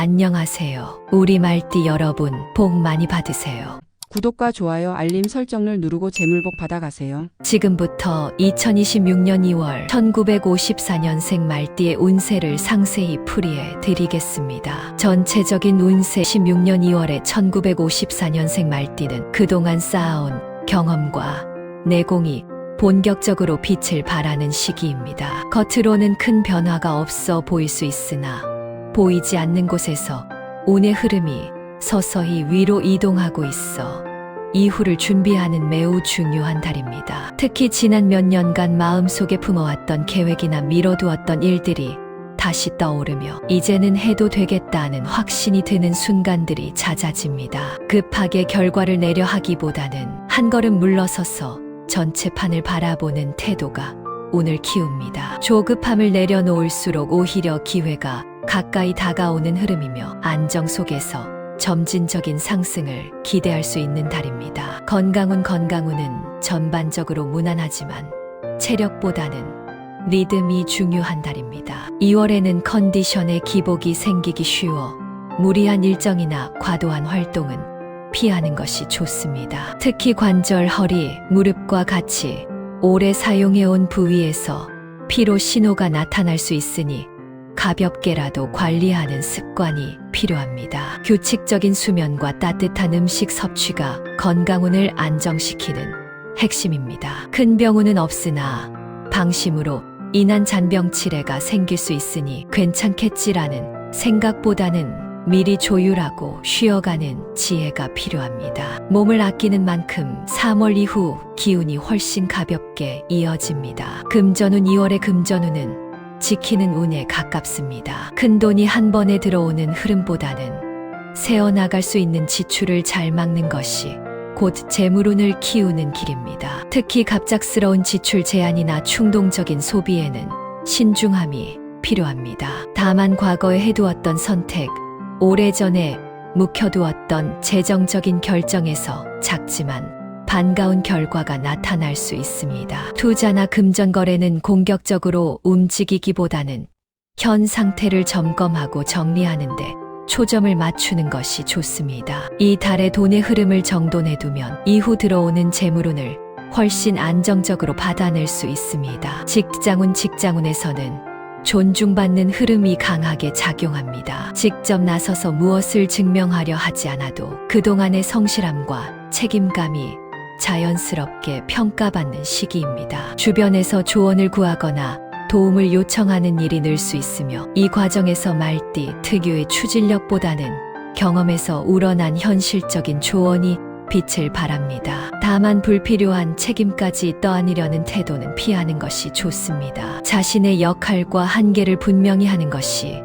안녕하세요. 우리 말띠 여러분, 복 많이 받으세요. 구독과 좋아요, 알림 설정을 누르고 재물복 받아가세요. 지금부터 2026년 2월 1954년생 말띠의 운세를 상세히 풀이해 드리겠습니다. 전체적인 운세 16년 2월에 1954년생 말띠는 그동안 쌓아온 경험과 내공이 본격적으로 빛을 발하는 시기입니다. 겉으로는 큰 변화가 없어 보일 수 있으나 보이지 않는 곳에서 운의 흐름이 서서히 위로 이동하고 있어 이후를 준비하는 매우 중요한 달입니다. 특히 지난 몇 년간 마음속에 품어왔던 계획이나 미뤄두었던 일들이 다시 떠오르며 이제는 해도 되겠다는 확신이 드는 순간들이 잦아집니다. 급하게 결과를 내려 하기보다는 한 걸음 물러서서 전체 판을 바라보는 태도가 운을 키웁니다. 조급함을 내려놓을수록 오히려 기회가 가까이 다가오는 흐름이며 안정 속에서 점진적인 상승을 기대할 수 있는 달입니다. 건강운은 전반적으로 무난하지만 체력보다는 리듬이 중요한 달입니다. 2월에는 컨디션에 기복이 생기기 쉬워 무리한 일정이나 과도한 활동은 피하는 것이 좋습니다. 특히 관절, 허리, 무릎과 같이 오래 사용해온 부위에서 피로 신호가 나타날 수 있으니 가볍게라도 관리하는 습관이 필요합니다. 규칙적인 수면과 따뜻한 음식 섭취가 건강운을 안정시키는 핵심입니다. 큰 병운은 없으나 방심으로 인한 잔병치레가 생길 수 있으니 괜찮겠지라는 생각보다는 미리 조율하고 쉬어가는 지혜가 필요합니다. 몸을 아끼는 만큼 3월 이후 기운이 훨씬 가볍게 이어집니다. 금전운 2월의 금전운은 지키는 운에 가깝습니다. 큰 돈이 한 번에 들어오는 흐름보다는 새어나갈 수 있는 지출을 잘 막는 것이 곧 재물운을 키우는 길입니다. 특히 갑작스러운 지출 제한이나 충동적인 소비에는 신중함이 필요합니다. 다만 과거에 해두었던 선택, 오래전에 묵혀두었던 재정적인 결정에서 작지만 반가운 결과가 나타날 수 있습니다. 투자나 금전 거래는 공격적으로 움직이기보다는 현 상태를 점검하고 정리하는데 초점을 맞추는 것이 좋습니다. 이 달의 돈의 흐름을 정돈해두면 이후 들어오는 재물운을 훨씬 안정적으로 받아낼 수 있습니다. 직장운에서는 존중받는 흐름이 강하게 작용합니다. 직접 나서서 무엇을 증명하려 하지 않아도 그동안의 성실함과 책임감이 자연스럽게 평가받는 시기입니다. 주변에서 조언을 구하거나 도움을 요청하는 일이 늘 수 있으며 이 과정에서 말띠 특유의 추진력보다는 경험에서 우러난 현실적인 조언이 빛을 발합니다. 다만 불필요한 책임까지 떠안으려는 태도는 피하는 것이 좋습니다. 자신의 역할과 한계를 분명히 하는 것이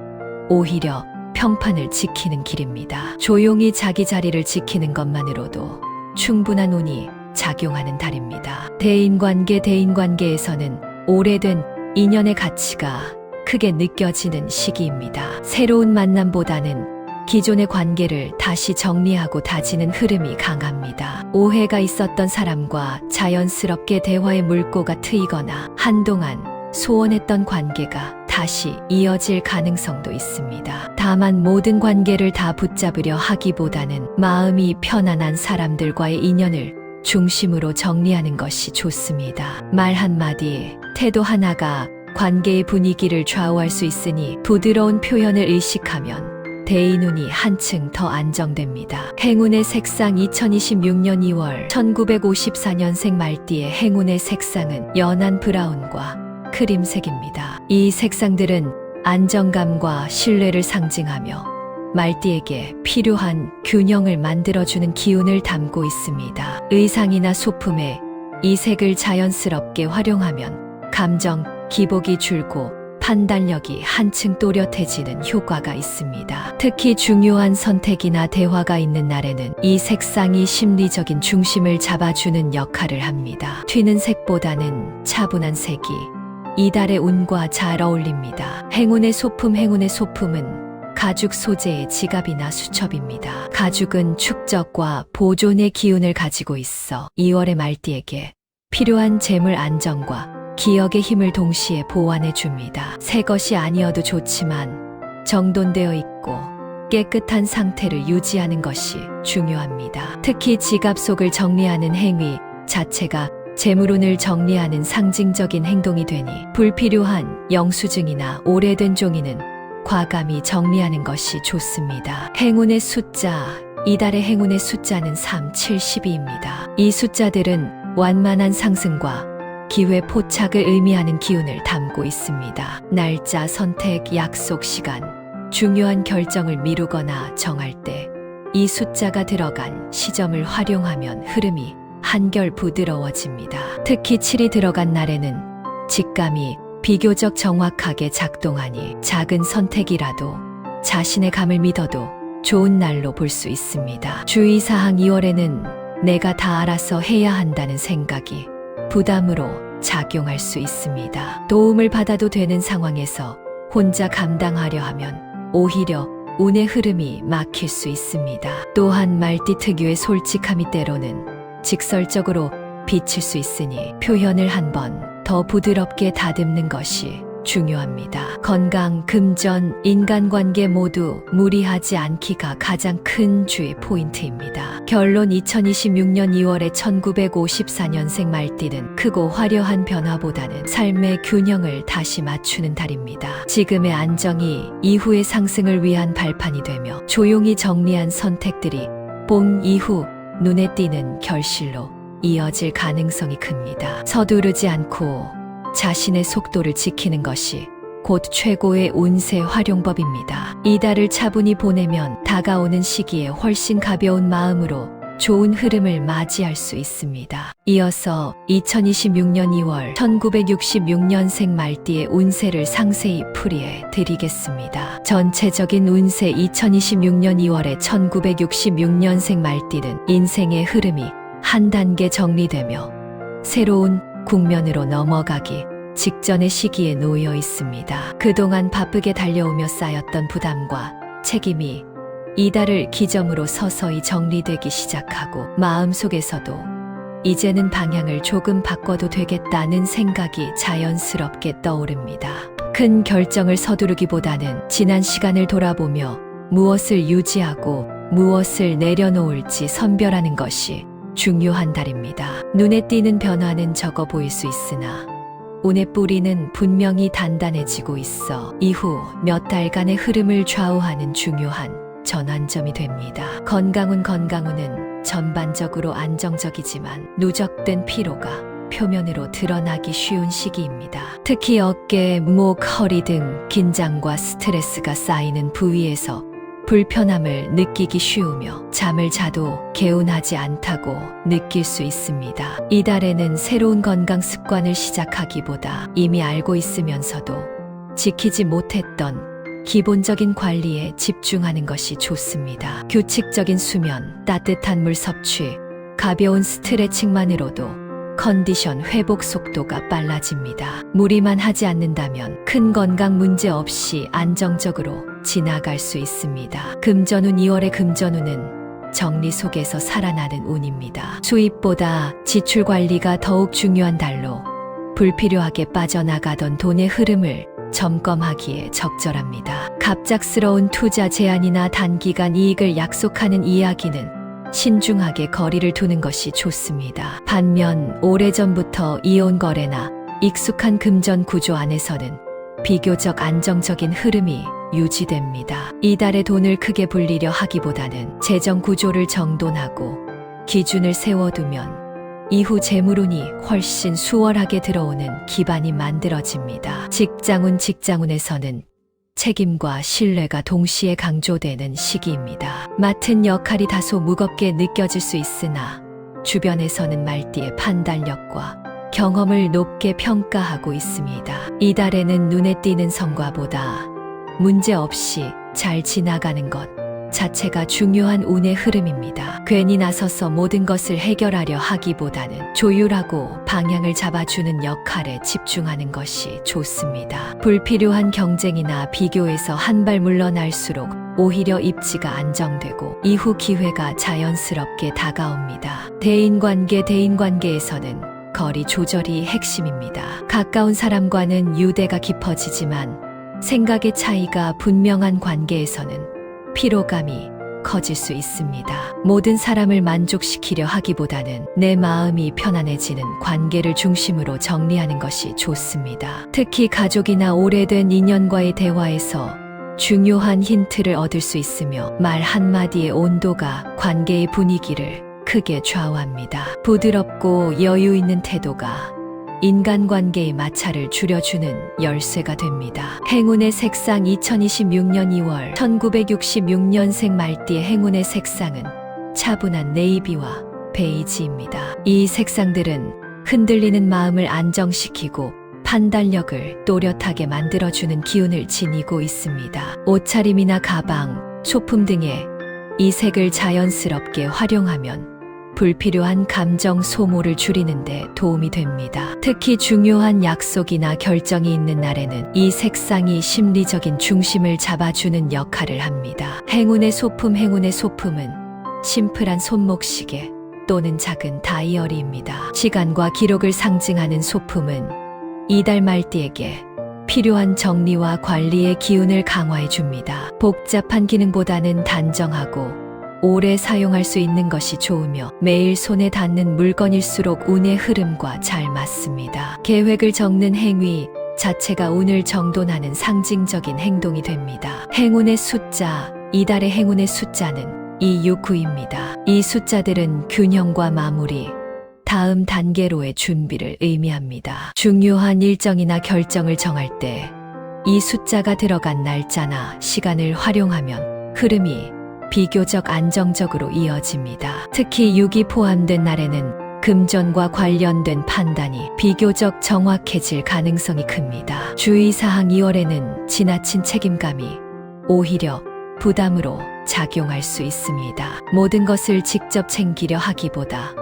오히려 평판을 지키는 길입니다. 조용히 자기 자리를 지키는 것만으로도 충분한 운이 작용하는 달입니다. 대인관계에서는 오래된 인연의 가치가 크게 느껴지는 시기입니다. 새로운 만남보다는 기존의 관계를 다시 정리하고 다지는 흐름이 강합니다. 오해가 있었던 사람과 자연스럽게 대화의 물꼬가 트이거나 한동안 소원했던 관계가 다시 이어질 가능성도 있습니다. 다만 모든 관계를 다 붙잡으려 하기보다는 마음이 편안한 사람들과의 인연을 중심으로 정리하는 것이 좋습니다. 말 한마디, 태도 하나가 관계의 분위기를 좌우할 수 있으니 부드러운 표현을 의식하면 대인운이 한층 더 안정됩니다. 행운의 색상 2026년 2월 1954년생 말띠의 행운의 색상은 연한 브라운과 크림색입니다. 이 색상들은 안정감과 신뢰를 상징하며 말띠에게 필요한 균형을 만들어주는 기운을 담고 있습니다. 의상이나 소품에 이 색을 자연스럽게 활용하면 감정, 기복이 줄고 판단력이 한층 또렷해지는 효과가 있습니다. 특히 중요한 선택이나 대화가 있는 날에는 이 색상이 심리적인 중심을 잡아주는 역할을 합니다. 튀는 색보다는 차분한 색이 이달의 운과 잘 어울립니다. 행운의 소품은 가죽 소재의 지갑이나 수첩입니다. 가죽은 축적과 보존의 기운을 가지고 있어 2월의 말띠에게 필요한 재물 안정과 기억의 힘을 동시에 보완해 줍니다. 새 것이 아니어도 좋지만 정돈되어 있고 깨끗한 상태를 유지하는 것이 중요합니다. 특히 지갑 속을 정리하는 행위 자체가 재물운을 정리하는 상징적인 행동이 되니 불필요한 영수증이나 오래된 종이는 과감히 정리하는 것이 좋습니다. 행운의 숫자, 이달의 행운의 숫자는 3, 7, 12입니다. 이 숫자들은 완만한 상승과 기회 포착을 의미하는 기운을 담고 있습니다. 날짜, 선택, 약속, 시간, 중요한 결정을 미루거나 정할 때 이 숫자가 들어간 시점을 활용하면 흐름이 한결 부드러워집니다. 특히 7이 들어간 날에는 직감이 비교적 정확하게 작동하니 작은 선택이라도 자신의 감을 믿어도 좋은 날로 볼 수 있습니다. 주의사항 2월에는 내가 다 알아서 해야 한다는 생각이 부담으로 작용할 수 있습니다. 도움을 받아도 되는 상황에서 혼자 감당하려 하면 오히려 운의 흐름이 막힐 수 있습니다. 또한 말띠 특유의 솔직함이 때로는 직설적으로 비칠 수 있으니 표현을 한 번 더 부드럽게 다듬는 것이 중요합니다. 건강, 금전, 인간관계 모두 무리하지 않기가 가장 큰 주의 포인트입니다. 결론 2026년 2월에 1954년생 말띠는 크고 화려한 변화보다는 삶의 균형을 다시 맞추는 달입니다. 지금의 안정이 이후의 상승을 위한 발판이 되며 조용히 정리한 선택들이 봄 이후 눈에 띄는 결실로 이어질 가능성이 큽니다. 서두르지 않고 자신의 속도를 지키는 것이 곧 최고의 운세 활용법입니다. 이달을 차분히 보내면 다가오는 시기에 훨씬 가벼운 마음으로 좋은 흐름을 맞이할 수 있습니다. 이어서 2026년 2월 1966년생 말띠의 운세를 상세히 풀이해 드리겠습니다. 전체적인 운세 2026년 2월에 1966년생 말띠는 인생의 흐름이 한 단계 정리되며 새로운 국면으로 넘어가기 직전의 시기에 놓여 있습니다. 그동안 바쁘게 달려오며 쌓였던 부담과 책임이 이달을 기점으로 서서히 정리되기 시작하고 마음속에서도 이제는 방향을 조금 바꿔도 되겠다는 생각이 자연스럽게 떠오릅니다. 큰 결정을 서두르기보다는 지난 시간을 돌아보며 무엇을 유지하고 무엇을 내려놓을지 선별하는 것이 중요한 달입니다. 눈에 띄는 변화는 적어 보일 수 있으나 운의 뿌리는 분명히 단단해지고 있어 이후 몇 달간의 흐름을 좌우하는 중요한 전환점이 됩니다. 건강운은 전반적으로 안정적이지만 누적된 피로가 표면으로 드러나기 쉬운 시기입니다. 특히 어깨, 목, 허리 등 긴장과 스트레스가 쌓이는 부위에서 불편함을 느끼기 쉬우며 잠을 자도 개운하지 않다고 느낄 수 있습니다. 이달에는 새로운 건강 습관을 시작하기보다 이미 알고 있으면서도 지키지 못했던 기본적인 관리에 집중하는 것이 좋습니다. 규칙적인 수면, 따뜻한 물 섭취, 가벼운 스트레칭만으로도 컨디션 회복 속도가 빨라집니다. 무리만 하지 않는다면 큰 건강 문제 없이 안정적으로 지나갈 수 있습니다. 금전운 2월의 금전운은 정리 속에서 살아나는 운입니다. 수입보다 지출 관리가 더욱 중요한 달로 불필요하게 빠져나가던 돈의 흐름을 점검하기에 적절합니다. 갑작스러운 투자 제안이나 단기간 이익을 약속하는 이야기는 신중하게 거리를 두는 것이 좋습니다. 반면 오래전부터 이어온 거래나 익숙한 금전 구조 안에서는 비교적 안정적인 흐름이 유지됩니다. 이달에 돈을 크게 불리려 하기보다는 재정 구조를 정돈하고 기준을 세워두면 이후 재물운이 훨씬 수월하게 들어오는 기반이 만들어집니다. 직장운에서는 책임과 신뢰가 동시에 강조되는 시기입니다. 맡은 역할이 다소 무겁게 느껴질 수 있으나 주변에서는 말띠의 판단력과 경험을 높게 평가하고 있습니다. 이달에는 눈에 띄는 성과보다 문제 없이 잘 지나가는 것 자체가 중요한 운의 흐름입니다. 괜히 나서서 모든 것을 해결하려 하기보다는 조율하고 방향을 잡아주는 역할에 집중하는 것이 좋습니다. 불필요한 경쟁이나 비교에서 한 발 물러날수록 오히려 입지가 안정되고 이후 기회가 자연스럽게 다가옵니다. 대인관계에서는 거리 조절이 핵심입니다. 가까운 사람과는 유대가 깊어지지만 생각의 차이가 분명한 관계에서는 피로감이 커질 수 있습니다. 모든 사람을 만족시키려 하기보다는 내 마음이 편안해지는 관계를 중심으로 정리하는 것이 좋습니다. 특히 가족이나 오래된 인연과의 대화에서 중요한 힌트를 얻을 수 있으며 말 한마디의 온도가 관계의 분위기를 크게 좌우합니다. 부드럽고 여유 있는 태도가 인간관계의 마찰을 줄여주는 열쇠가 됩니다. 행운의 색상 2026년 2월 1966년생 말띠의 행운의 색상은 차분한 네이비와 베이지입니다. 이 색상들은 흔들리는 마음을 안정시키고 판단력을 또렷하게 만들어주는 기운을 지니고 있습니다. 옷차림이나 가방, 소품 등에 이 색을 자연스럽게 활용하면 불필요한 감정 소모를 줄이는 데 도움이 됩니다. 특히 중요한 약속이나 결정이 있는 날에는 이 색상이 심리적인 중심을 잡아주는 역할을 합니다. 행운의 소품은 심플한 손목시계 또는 작은 다이어리입니다. 시간과 기록을 상징하는 소품은 이달 말띠에게 필요한 정리와 관리의 기운을 강화해 줍니다. 복잡한 기능보다는 단정하고 오래 사용할 수 있는 것이 좋으며 매일 손에 닿는 물건일수록 운의 흐름과 잘 맞습니다. 계획을 적는 행위 자체가 운을 정돈하는 상징적인 행동이 됩니다. 행운의 숫자, 이달의 행운의 숫자는 269입니다. 이 숫자들은 균형과 마무리, 다음 단계로의 준비를 의미합니다. 중요한 일정이나 결정을 정할 때 이 숫자가 들어간 날짜나 시간을 활용하면 흐름이 비교적 안정적으로 이어집니다. 특히 6이 포함된 날에는 금전과 관련된 판단이 비교적 정확해질 가능성이 큽니다. 주의사항 2월에는 지나친 책임감이 오히려 부담으로 작용할 수 있습니다. 모든 것을 직접 챙기려 하기보다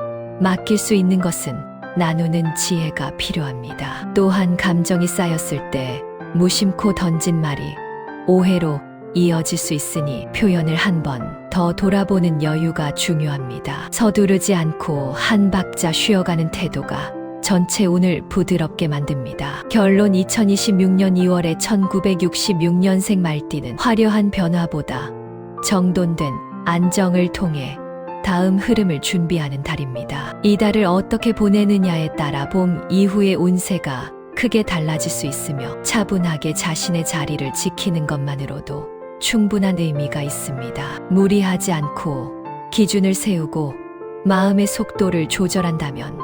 맡길 수 있는 것은 나누는 지혜가 필요합니다. 또한 감정이 쌓였을 때 무심코 던진 말이 오해로 이어질 수 있으니 표현을 한 번 더 돌아보는 여유가 중요합니다. 서두르지 않고 한 박자 쉬어가는 태도가 전체 운을 부드럽게 만듭니다. 결론 2026년 2월에 1966년생 말띠는 화려한 변화보다 정돈된 안정을 통해 다음 흐름을 준비하는 달입니다. 이 달을 어떻게 보내느냐에 따라 봄 이후의 운세가 크게 달라질 수 있으며 차분하게 자신의 자리를 지키는 것만으로도 충분한 의미가 있습니다. 무리하지 않고 기준을 세우고 마음의 속도를 조절한다면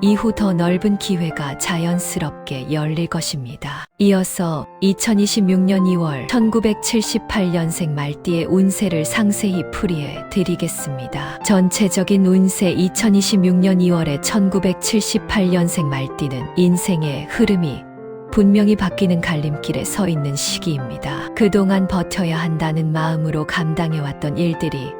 이후 더 넓은 기회가 자연스럽게 열릴 것입니다. 이어서 2026년 2월 1978년생 말띠의 운세를 상세히 풀이해 드리겠습니다. 전체적인 운세 2026년 2월에 1978년생 말띠는 인생의 흐름이 분명히 바뀌는 갈림길에 서 있는 시기입니다. 그동안 버텨야 한다는 마음으로 감당해왔던 일들이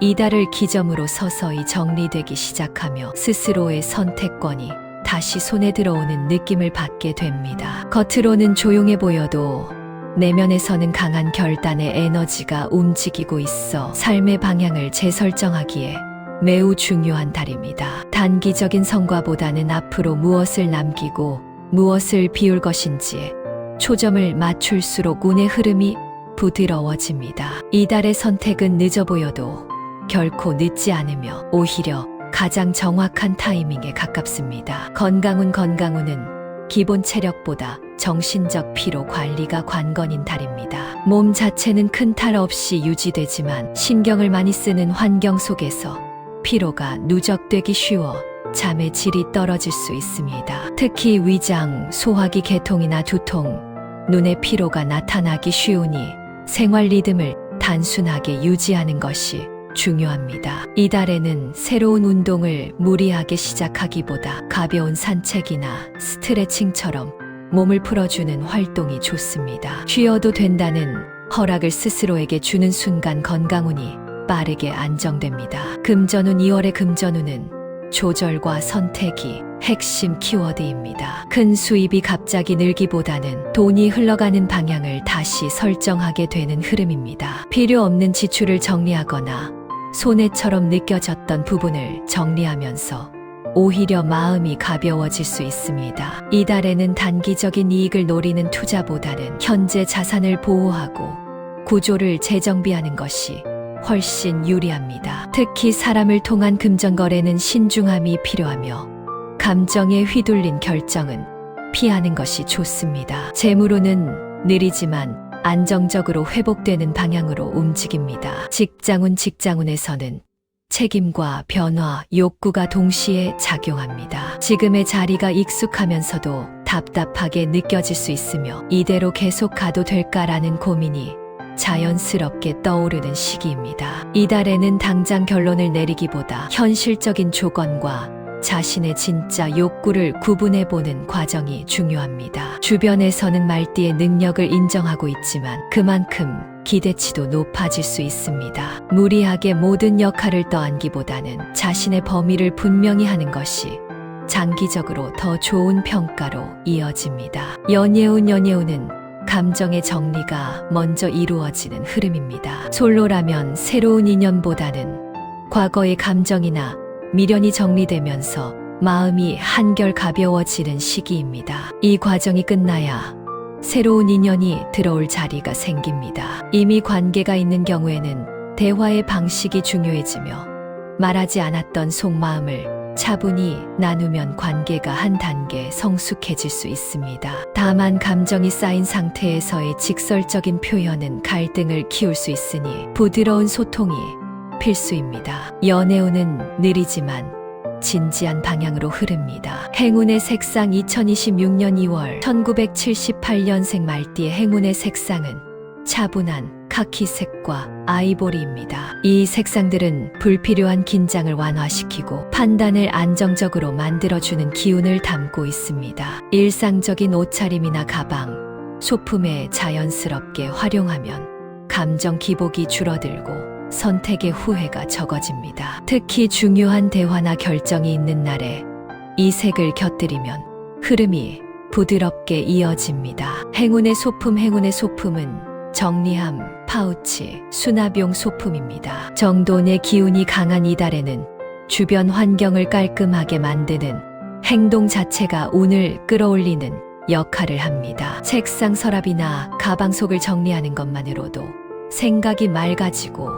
이달을 기점으로 서서히 정리되기 시작하며 스스로의 선택권이 다시 손에 들어오는 느낌을 받게 됩니다. 겉으로는 조용해 보여도 내면에서는 강한 결단의 에너지가 움직이고 있어 삶의 방향을 재설정하기에 매우 중요한 달입니다. 단기적인 성과보다는 앞으로 무엇을 남기고 무엇을 비울 것인지에 초점을 맞출수록 운의 흐름이 부드러워집니다. 이달의 선택은 늦어 보여도 결코 늦지 않으며 오히려 가장 정확한 타이밍에 가깝습니다. 건강운은 기본 체력보다 정신적 피로 관리가 관건인 달입니다. 몸 자체는 큰 탈 없이 유지되지만 신경을 많이 쓰는 환경 속에서 피로가 누적되기 쉬워 잠의 질이 떨어질 수 있습니다. 특히 위장, 소화기 계통이나 두통, 눈의 피로가 나타나기 쉬우니 생활 리듬을 단순하게 유지하는 것이 중요합니다. 이달에는 새로운 운동을 무리하게 시작하기보다 가벼운 산책이나 스트레칭처럼 몸을 풀어주는 활동이 좋습니다. 쉬어도 된다는 허락을 스스로에게 주는 순간 건강운이 빠르게 안정됩니다. 금전운 2월의 금전운은 조절과 선택이 핵심 키워드입니다. 큰 수입이 갑자기 늘기보다는 돈이 흘러가는 방향을 다시 설정하게 되는 흐름입니다. 필요 없는 지출을 정리하거나 손해처럼 느껴졌던 부분을 정리하면서 오히려 마음이 가벼워질 수 있습니다. 이달에는 단기적인 이익을 노리는 투자보다는 현재 자산을 보호하고 구조를 재정비하는 것이 훨씬 유리합니다. 특히 사람을 통한 금전거래는 신중함이 필요하며 감정에 휘둘린 결정은 피하는 것이 좋습니다. 재물운은 느리지만 안정적으로 회복되는 방향으로 움직입니다. 직장운에서는 책임과 변화, 욕구가 동시에 작용합니다. 지금의 자리가 익숙하면서도 답답하게 느껴질 수 있으며 이대로 계속 가도 될까라는 고민이 자연스럽게 떠오르는 시기입니다. 이달에는 당장 결론을 내리기보다 현실적인 조건과 자신의 진짜 욕구를 구분해보는 과정이 중요합니다. 주변에서는 말띠의 능력을 인정하고 있지만 그만큼 기대치도 높아질 수 있습니다. 무리하게 모든 역할을 떠안기보다는 자신의 범위를 분명히 하는 것이 장기적으로 더 좋은 평가로 이어집니다. 연예운은 감정의 정리가 먼저 이루어지는 흐름입니다. 솔로라면 새로운 인연보다는 과거의 감정이나 미련이 정리되면서 마음이 한결 가벼워지는 시기입니다. 이 과정이 끝나야 새로운 인연이 들어올 자리가 생깁니다. 이미 관계가 있는 경우에는 대화의 방식이 중요해지며 말하지 않았던 속마음을 차분히 나누면 관계가 한 단계 성숙해질 수 있습니다. 다만 감정이 쌓인 상태에서의 직설적인 표현은 갈등을 키울 수 있으니 부드러운 소통이 필수입니다. 연애운은 느리지만 진지한 방향으로 흐릅니다. 행운의 색상 2026년 2월 1978년생 말띠의 행운의 색상은 차분한 카키색과 아이보리입니다. 이 색상들은 불필요한 긴장을 완화시키고 판단을 안정적으로 만들어주는 기운을 담고 있습니다. 일상적인 옷차림이나 가방, 소품에 자연스럽게 활용하면 감정 기복이 줄어들고 선택의 후회가 적어집니다. 특히 중요한 대화나 결정이 있는 날에 이 색을 곁들이면 흐름이 부드럽게 이어집니다. 행운의 소품은 정리함, 파우치, 수납용 소품입니다. 정돈의 기운이 강한 이달에는 주변 환경을 깔끔하게 만드는 행동 자체가 운을 끌어올리는 역할을 합니다. 책상 서랍이나 가방 속을 정리하는 것만으로도 생각이 맑아지고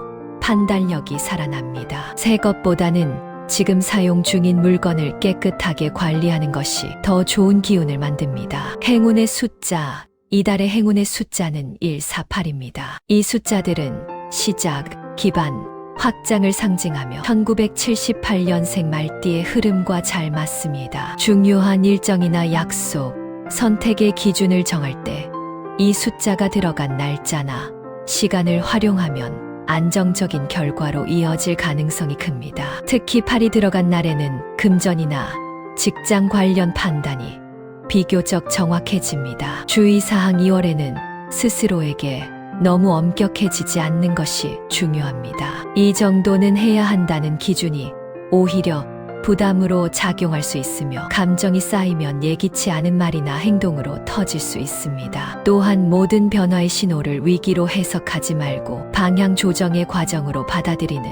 판단력이 살아납니다. 새 것보다는 지금 사용 중인 물건을 깨끗하게 관리하는 것이 더 좋은 기운을 만듭니다. 행운의 숫자, 이달의 행운의 숫자는 148입니다. 이 숫자들은 시작, 기반, 확장을 상징하며 1978년생 말띠의 흐름과 잘 맞습니다. 중요한 일정이나 약속, 선택의 기준을 정할 때 이 숫자가 들어간 날짜나 시간을 활용하면 안정적인 결과로 이어질 가능성이 큽니다. 특히 8이 들어간 날에는 금전이나 직장 관련 판단이 비교적 정확해집니다. 주의사항 2월에는 스스로에게 너무 엄격해지지 않는 것이 중요합니다. 이 정도는 해야 한다는 기준이 오히려 부담으로 작용할 수 있으며 감정이 쌓이면 예기치 않은 말이나 행동으로 터질 수 있습니다. 또한 모든 변화의 신호를 위기로 해석하지 말고 방향 조정의 과정으로 받아들이는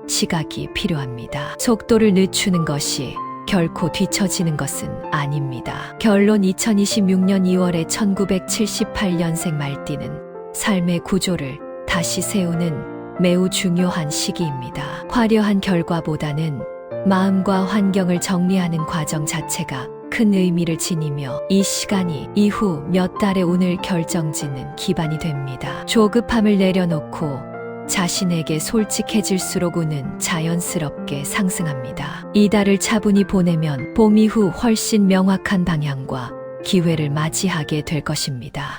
시각이 필요합니다. 속도를 늦추는 것이 결코 뒤처지는 것은 아닙니다. 결론 2026년 2월에 1978년생 말띠는 삶의 구조를 다시 세우는 매우 중요한 시기입니다. 화려한 결과보다는 마음과 환경을 정리하는 과정 자체가 큰 의미를 지니며 이 시간이 이후 몇 달의 운을 결정짓는 기반이 됩니다. 조급함을 내려놓고 자신에게 솔직해질수록 운은 자연스럽게 상승합니다. 이달을 차분히 보내면 봄 이후 훨씬 명확한 방향과 기회를 맞이하게 될 것입니다.